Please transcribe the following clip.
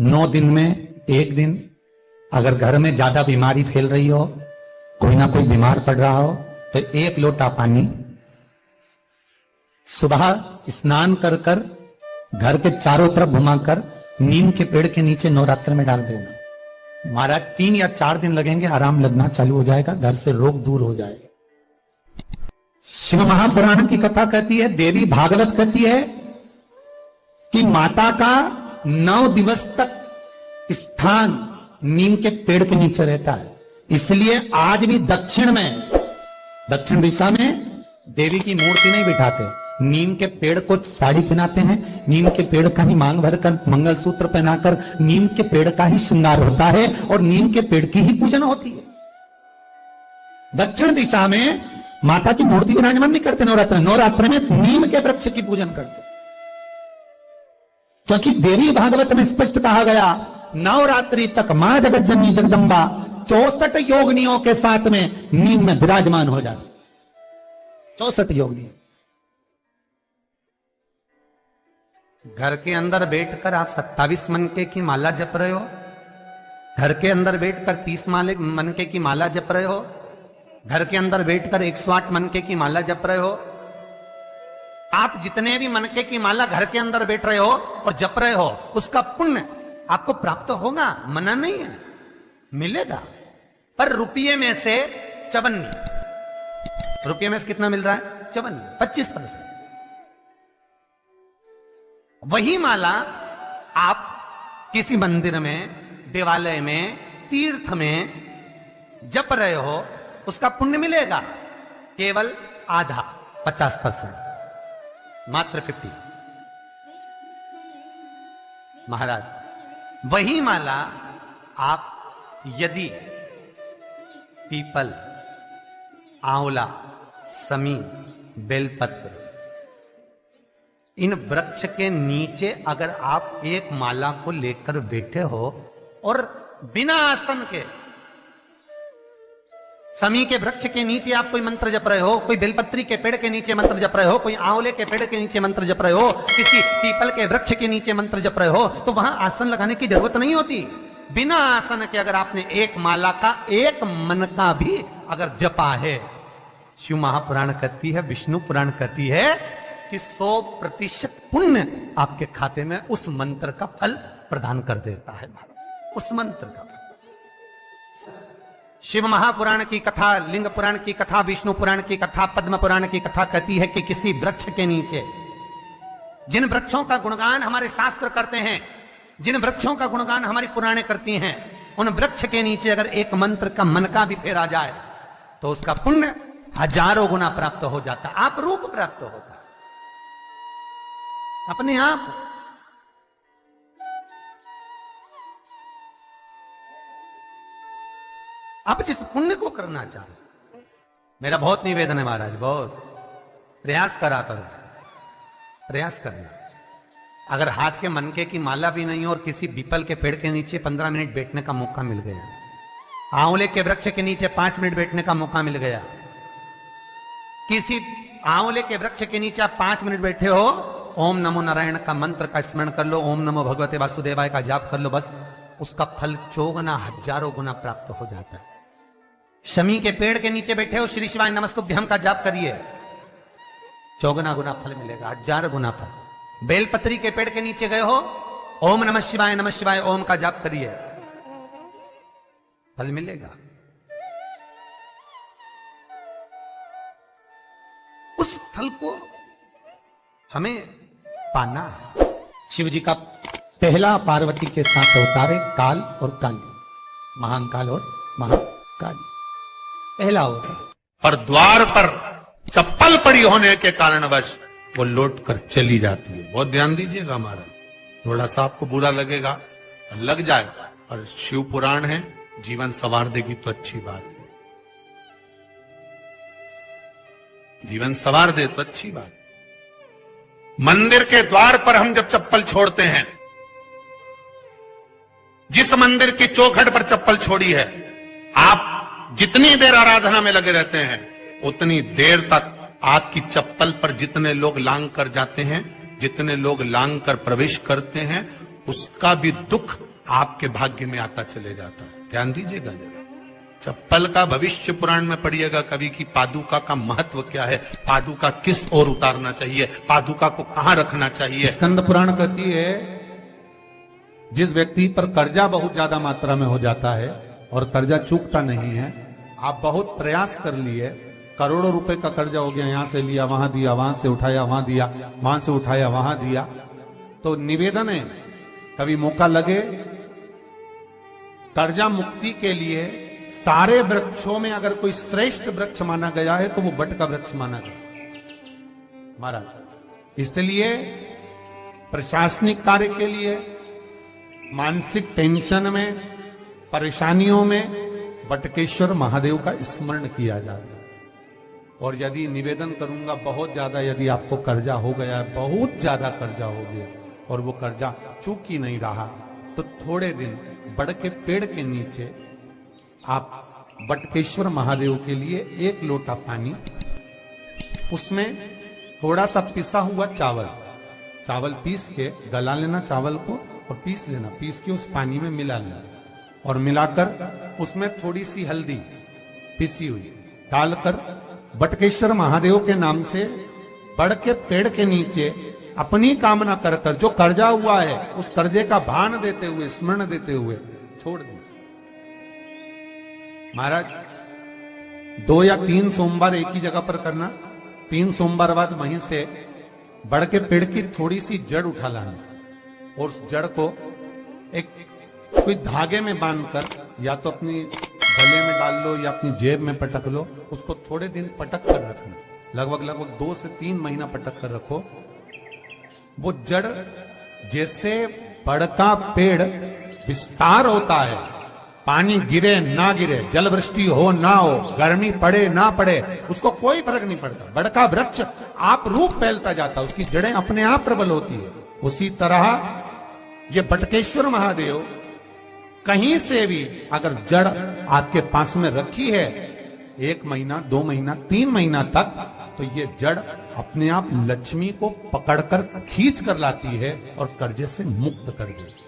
9 दिन में 1 दिन अगर घर में ज्यादा बीमारी फैल रही हो, कोई ना कोई बीमार पड़ रहा हो, तो 1 लोटा पानी सुबह स्नान कर कर घर के चारों तरफ घुमाकर नीम के पेड़ के नीचे नवरात्र में डाल देना। महाराज 3 या 4 दिन लगेंगे, आराम लगना चालू हो जाएगा, घर से रोग दूर हो जाएगा। शिव महापुराण की कथा कहती है, देवी भागवत कहती है कि माता का 9 दिवस तक स्थान नीम के पेड़ के नीचे रहता है। इसलिए आज भी दक्षिण दिशा में देवी की मूर्ति नहीं बिठाते, नीम के पेड़ को साड़ी पहनाते हैं, नीम के पेड़ का ही मांग भरकर मंगलसूत्र पहनाकर नीम के पेड़ का ही श्रृंगार होता है और नीम के पेड़ की ही पूजन होती है। दक्षिण दिशा में माता की मूर्ति विराजमान नहीं करते नवरात्र में नीम के वृक्ष की पूजन करते, क्योंकि देवी भागवत में स्पष्ट कहा गया, नवरात्रि तक मां जगत जननी जगदम्बा 64 योगिनियों के साथ में नीम में विराजमान हो जाती। 64 योगिनी। घर के अंदर बैठकर आप 27 मनके की माला जप रहे हो, घर के अंदर बैठकर 30 मनके की माला जप रहे हो, घर के अंदर बैठकर 108 मनके की माला जप रहे हो। आप जितने भी मनके की माला घर के अंदर बैठ रहे हो और जप रहे हो, उसका पुण्य आपको प्राप्त होगा, मना नहीं है, मिलेगा। पर रुपये में से 54, रुपये में से कितना मिल रहा है? 54, 25%। वही माला आप किसी मंदिर में, देवालय में, तीर्थ में जप रहे हो, उसका पुण्य मिलेगा केवल आधा, 50%, मात्र 50। महाराज वही माला आप यदि पीपल, आंवला, समी, बेलपत्र, इन वृक्ष के नीचे अगर आप एक माला को लेकर बैठे हो और बिना आसन के, समी के वृक्ष के नीचे आप कोई मंत्र जप रहे हो, कोई बेलपत्री के पेड़ के नीचे मंत्र जप रहे हो, कोई आंवले के पेड़ के नीचे मंत्र जप रहे हो, किसी पीपल के वृक्ष के नीचे मंत्र जप रहे हो, तो वहां आसन लगाने की जरूरत नहीं होती। बिना आसन के अगर आपने एक माला का 1 मन का भी अगर जपा है, शिव महापुराण कहती है, विष्णु पुराण कहती है कि 100% पुण्य आपके खाते में उस मंत्र का फल प्रदान कर देता है। उस मंत्र का शिव महापुराण की कथा, लिंग पुराण की कथा, विष्णु पुराण की कथा, पद्म पुराण की कथा कहती है कि किसी वृक्ष के नीचे, जिन वृक्षों का गुणगान हमारे शास्त्र करते हैं, जिन वृक्षों का गुणगान हमारी पुराणे करती हैं, उन वृक्ष के नीचे अगर एक मंत्र का मन का भी फेरा जाए तो उसका पुण्य हजारों गुना प्राप्त हो जाता, आप रूप प्राप्त होता अपने आप। आप जिस पुण्य को करना चाहे, मेरा बहुत निवेदन है महाराज, बहुत प्रयास करा करो, प्रयास करना। अगर हाथ के मनके की माला भी नहीं हो और किसी पीपल के पेड़ के नीचे 15 मिनट बैठने का मौका मिल गया, आंवले के वृक्ष के नीचे 5 मिनट बैठने का मौका मिल गया, किसी आंवले के वृक्ष के नीचे आप 5 मिनट बैठे हो, ओम नमो नारायण का मंत्र का स्मरण कर लो, ओम नमो भगवते वासुदेवाय का जाप कर लो, बस उसका फल 4 गुना, हजारों गुना प्राप्त हो जाता है। शमी के पेड़ के नीचे बैठे हो, श्री शिवाय नमस्तुभ्यम का जाप करिए, 4 गुना फल मिलेगा, 1000 गुना फल। बेलपत्री के पेड़ के नीचे गए हो, ओम नमः शिवाय ओम का जाप करिए, फल मिलेगा। उस फल को हमें पाना है। शिव जी का पहला पार्वती के साथ अवतार है काल और काली, महाकाल और महाकाली, पहला अवतार। पर द्वार पर चप्पल पड़ी होने के कारणवश वो लौट कर चली जाती है। बहुत ध्यान दीजिएगा महाराज, थोड़ा सा आपको बुरा लगेगा, लग जाएगा, और शिव पुराण है, जीवन संवार देगी तो अच्छी बात है, जीवन संवार दे तो अच्छी बात। मंदिर के द्वार पर हम जब चप्पल छोड़ते हैं, जिस मंदिर की चौखट पर चप्पल छोड़ी है, आप जितनी देर आराधना में लगे रहते हैं, उतनी देर तक आपकी चप्पल पर जितने लोग लांग कर जाते हैं, जितने लोग लांग कर प्रवेश करते हैं, उसका भी दुख आपके भाग्य में आता चले जाता है। ध्यान दीजिएगा जरा। चप्पल का भविष्य पुराण में पढ़िएगा कभी कि पादुका का महत्व क्या है, पादुका किस ओर उतारना चाहिए, पादुका को कहां रखना चाहिए। स्कंद पुराण कहती है जिस व्यक्ति पर कर्जा बहुत ज्यादा मात्रा में हो जाता है और कर्जा चूकता नहीं है, आप बहुत प्रयास कर लिए, करोड़ों रुपए का कर्जा हो गया, यहां से लिया वहां दिया, वहां से उठाया वहां दिया, वहां से उठाया वहां दिया, तो निवेदन है कभी मौका लगे कर्जा मुक्ति के लिए सारे वृक्षों में अगर कोई श्रेष्ठ वृक्ष माना गया है तो वो बट का वृक्ष माना गया महाराज। इसलिए प्रशासनिक कार्य के लिए, मानसिक टेंशन में, परेशानियों में बटकेश्वर महादेव का स्मरण किया जाता है। और यदि निवेदन करूंगा बहुत ज्यादा, यदि आपको कर्जा हो गया, बहुत ज्यादा कर्जा हो गया और वो कर्जा चूक ही नहीं रहा, तो थोड़े दिन बड़ के पेड़ के नीचे आप बटकेश्वर महादेव के लिए 1 लोटा पानी, उसमें थोड़ा सा पिसा हुआ चावल पीस के गला लेना, चावल को और पीस लेना, पीस के उस पानी में मिला लेना और मिलाकर उसमें थोड़ी सी हल्दी पिसी हुई डालकर बटकेश्वर महादेव के नाम से बड़ के पेड़ के नीचे अपनी कामना कर कर जो कर्जा हुआ है उस कर्जे का भान देते हुए, स्मरण देते हुए छोड़ दीजिए। महाराज 2 या 3 सोमवार एक ही जगह पर करना, 3 सोमवार बाद वहीं से बड़ के पेड़ की थोड़ी सी जड़ उठा लाना और उस जड़ को एक कोई धागे में बांधकर या तो अपनी गले में डाल लो या अपनी जेब में पटक लो, उसको थोड़े दिन पटक कर रखना, लगभग 2 से 3 महीना पटक कर रखो। वो जड़ जैसे बड़ का पेड़ विस्तार होता है, पानी गिरे ना गिरे, जल वृष्टि हो ना हो, गर्मी पड़े ना पड़े, उसको कोई फर्क नहीं पड़ता, बड़ का वृक्ष आप रूप फैलता जाता, उसकी जड़ें अपने आप प्रबल होती है। उसी तरह ये बटकेश्वर महादेव कहीं से भी अगर जड़ आपके पास में रखी है 1 महीना, 2 महीना, 3 महीना तक, तो ये जड़ अपने आप लक्ष्मी को पकड़कर खींच कर लाती है और कर्जे से मुक्त कर देती है।